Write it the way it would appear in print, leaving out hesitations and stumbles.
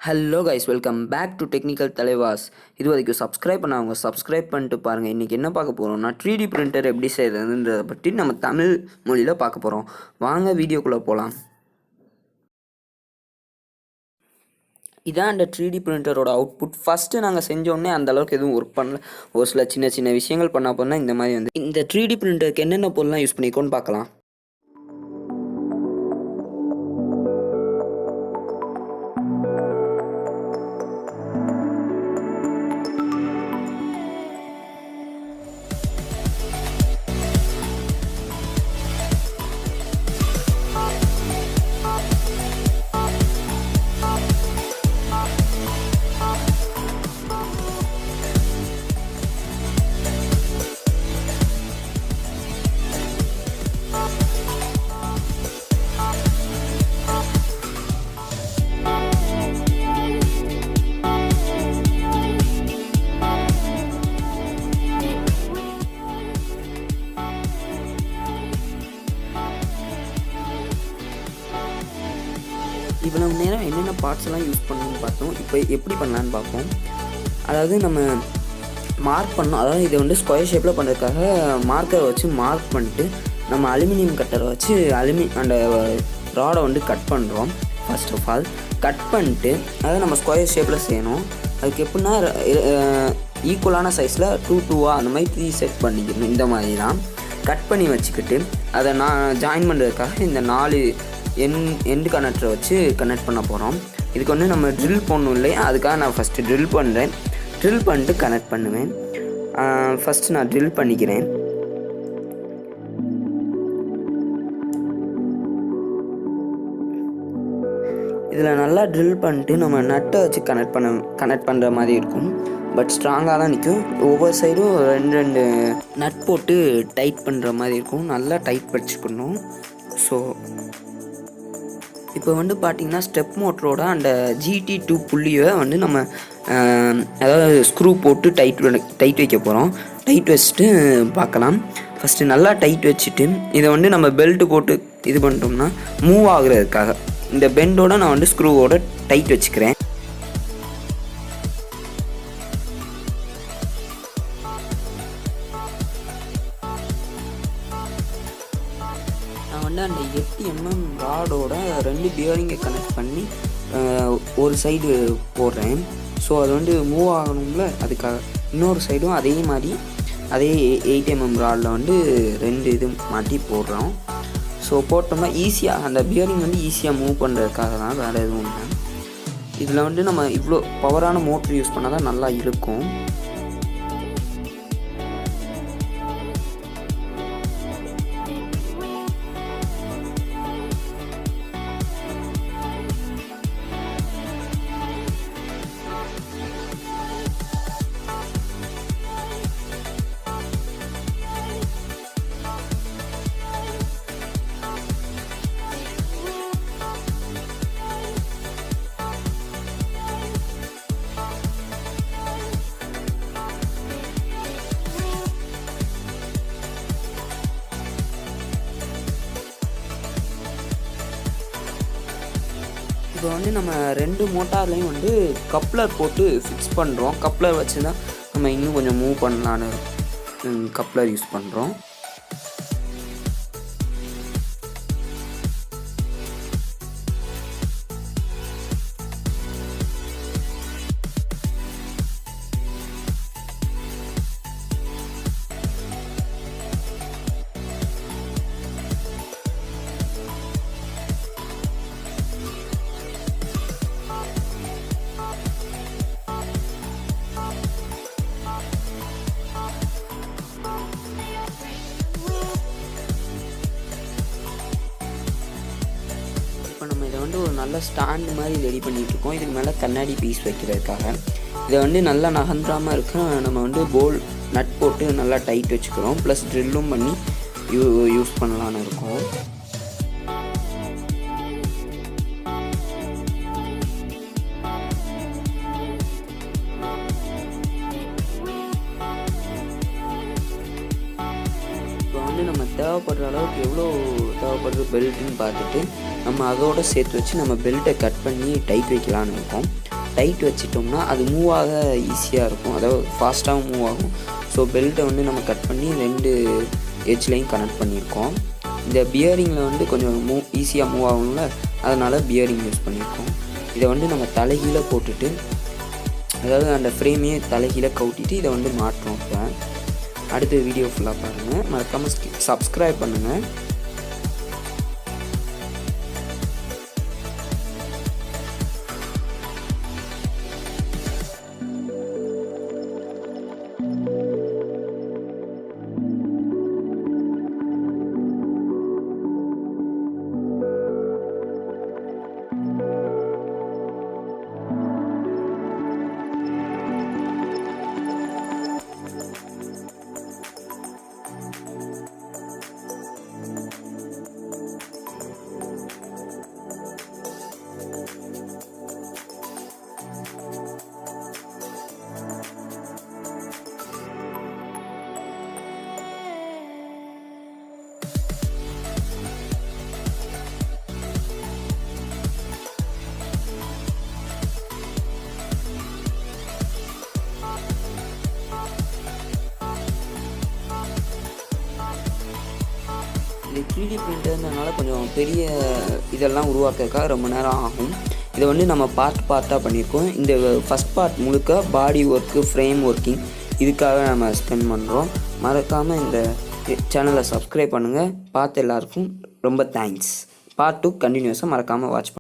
Hello guys, welcome back to technical Thalaivas. இது வரைக்கும் subscribe பண்ணவங்க சப்ஸ்கிரைப் பண்ணிட்டு பாருங்கள். இன்றைக்கி என்ன பார்க்க போகிறோம்னா 3D பிரிண்டர் எப்படி செய்கிறதுன்றதை பற்றி நம்ம தமிழ் மொழியில் பார்க்க போகிறோம். வாங்க வீடியோக்குள்ளே போகலாம். இதான் அந்த 3D பிரிண்டரோட அவுட்புட். ஃபஸ்ட்டு நாங்கள் செஞ்சோடனே அந்தளவுக்கு எதுவும் ஒர்க் பண்ணல. ஒரு சில சின்ன சின்ன விஷயங்கள் பண்ணால் போனால் இந்த மாதிரி வந்து இந்த 3D பிரிண்டருக்கு என்னென்ன பொருள்லாம் யூஸ் பண்ணிக்கோன்னு பார்க்கலாம். இவ்வளவு நேரம் என்னென்ன பார்ட்ஸ் எல்லாம் யூஸ் பண்ணணும்னு பார்த்தோம். இப்போ எப்படி பண்ணலான்னு பார்ப்போம். அதாவது நம்ம மார்க் பண்ணோம். அதாவது இதை வந்து ஸ்கொயர் ஷேப்பில் பண்ணுறதுக்காக மார்க்கரை வச்சு மார்க் பண்ணிட்டு நம்ம அலுமினியம் கட்டரை வச்சு அந்த ராடை வந்து கட் பண்ணுறோம். ஃபர்ஸ்ட் ஆஃப் ஆல் கட் பண்ணிட்டு அதை நம்ம ஸ்கொயர் ஷேப்பில் செய்யணும். அதுக்கு எப்படின்னா ஈக்குவலான சைஸில் 2 அந்த மாதிரி 3 செட் பண்ணிக்கணும். இந்த மாதிரி தான் கட் பண்ணி வச்சுக்கிட்டு அதை நான் ஜாயின் பண்ணுறதுக்காக இந்த 4 எண்டு கனெக்டரை வச்சு கனெக்ட் பண்ண போகிறோம். இதுக்கு வந்து நம்ம ட்ரில் பண்ணணும் இல்லையா, அதுக்காக நான் ஃபஸ்ட்டு ட்ரில் பண்ணுறேன். ட்ரில் பண்ணிட்டு கனெக்ட் பண்ணுவேன். ஃபஸ்ட்டு நான் ட்ரில் பண்ணிக்கிறேன். இதில் நல்லா ட்ரில் பண்ணிட்டு நம்ம நட்டை வச்சு கனெக்ட் பண்ணுற மாதிரி இருக்கும். பட் ஸ்ட்ராங்காக தான் நிற்கும். ஒவ்வொரு சைடும் 2 நட் போட்டு டைட் பண்ணுற மாதிரி இருக்கும். நல்லா டைட் வச்சுக்கணும். ஸோ இப்போ வந்து பார்த்திங்கன்னா ஸ்டெப் மோட்டரோட அந்த GT2 புள்ளியை வந்து நம்ம அதாவது ஸ்க்ரூ போட்டு டைட் வைக்க போகிறோம். டைட் வச்சுட்டு பார்க்கலாம். ஃபஸ்ட்டு நல்லா டைட் வச்சுட்டு இதை வந்து நம்ம பெல்ட்டு போட்டு இது பண்ணிட்டோம்னா மூவ் ஆகுறதுக்காக இந்த பெண்டோட நான் வந்து ஸ்க்ரூவோட டைட் வச்சுக்கிறேன். நான் வந்து அந்த 8 mm ராடோட 2 பியரிங்கை கனெக்ட் பண்ணி ஒரு சைடு போடுறேன். ஸோ அது வந்து மூவ் ஆகணும்ல, அதுக்காக இன்னொரு சைடும் அதே மாதிரி அதே 8 mm ராடில் வந்து 2 இது மாட்டி போடுறோம். ஸோ போட்டோம்னா ஈஸியாக அந்த பியரிங் வந்து ஈஸியாக மூவ் பண்ணுறதுக்காக தான், வேறு எதுவும் இல்லை. இதில் வந்து நம்ம இவ்வளோ பவரான மோட்ரு யூஸ் பண்ணால் தான் நல்லா இருக்கும். இப்போ வந்து நம்ம 2 மோட்டார்லையும் வந்து கப்ளர் போட்டு ஃபிக்ஸ் பண்ணுறோம். கப்ளர் வச்சு தான் நம்ம இன்னும் கொஞ்சம் மூவ் பண்ணலான்னு கப்ளர் யூஸ் பண்ணுறோம். இப்போ நம்ம இதை வந்து ஒரு நல்ல ஸ்டாண்டு மாதிரி ரெடி பண்ணிகிட்ருக்கோம். இதுக்கு மேலே கண்ணாடி பீஸ் வைக்கிறதுக்காக இதை வந்து நல்லா நகன்றாமல் இருக்க நம்ம வந்து போல் நட் போட்டு நல்லா டைட் வச்சுக்கிறோம். ப்ளஸ் ட்ரில்லும் பண்ணி யூஸ் பண்ணலான்னு இருக்கோம். வந்து நம்ம தேவைப்படுற அளவுக்கு எவ்வளோ தேவைப்படுற பெல்ட்டுன்னு பார்த்துட்டு நம்ம அதோடு சேர்த்து வச்சு நம்ம பெல்ட்டை கட் பண்ணி டைட் வைக்கலான்னு இருக்கோம். டைட் வச்சிட்டோம்னா அது மூவ் ஆக ஈஸியாக இருக்கும், அதாவது ஃபாஸ்ட்டாகவும் மூவ் ஆகும். ஸோ பெல்ட்டை வந்து நம்ம கட் பண்ணி 2 எட்ஜ்லையும் கனெக்ட் பண்ணியிருக்கோம். இந்த பியரிங்கில் வந்து கொஞ்சம் ஈஸியாக மூவ் ஆகும்ல, அதனால் பியரிங் யூஸ் பண்ணியிருக்கோம். இதை வந்து நம்ம தலைகீழ போட்டுட்டு, அதாவது அந்த ஃப்ரேமையே தலைகீழ கவுட்டிட்டு இதை வந்து மாட்டுறோம். இப்போ அடுத்த வீடியோ ஃபுல்லாக பாருங்கள், மறக்காமல் சப்ஸ்கிரைப் பண்ணுங்கள். இது 3D பிரிண்டர்னால கொஞ்சம் பெரிய இதெல்லாம் உருவாக்குறதுக்காக ரொம்ப நேரம் ஆகும். இதை வந்து நம்ம பார்ட்டாக பண்ணியிருக்கோம். இந்த ஃபஸ்ட் பார்ட் முழுக்க பாடி ஒர்க்கு, ஃப்ரேம் ஒர்க்கிங் இதுக்காக நம்ம ஸ்பெண்ட் பண்ணுறோம். மறக்காமல் இந்த சேனலை சப்ஸ்கிரைப் பண்ணுங்கள். பார்த்த எல்லாருக்கும் ரொம்ப தேங்க்ஸ். பார்ட் 2 கண்டினியூஸாக மறக்காமல் வாட்ச் பண்ணுங்கள்.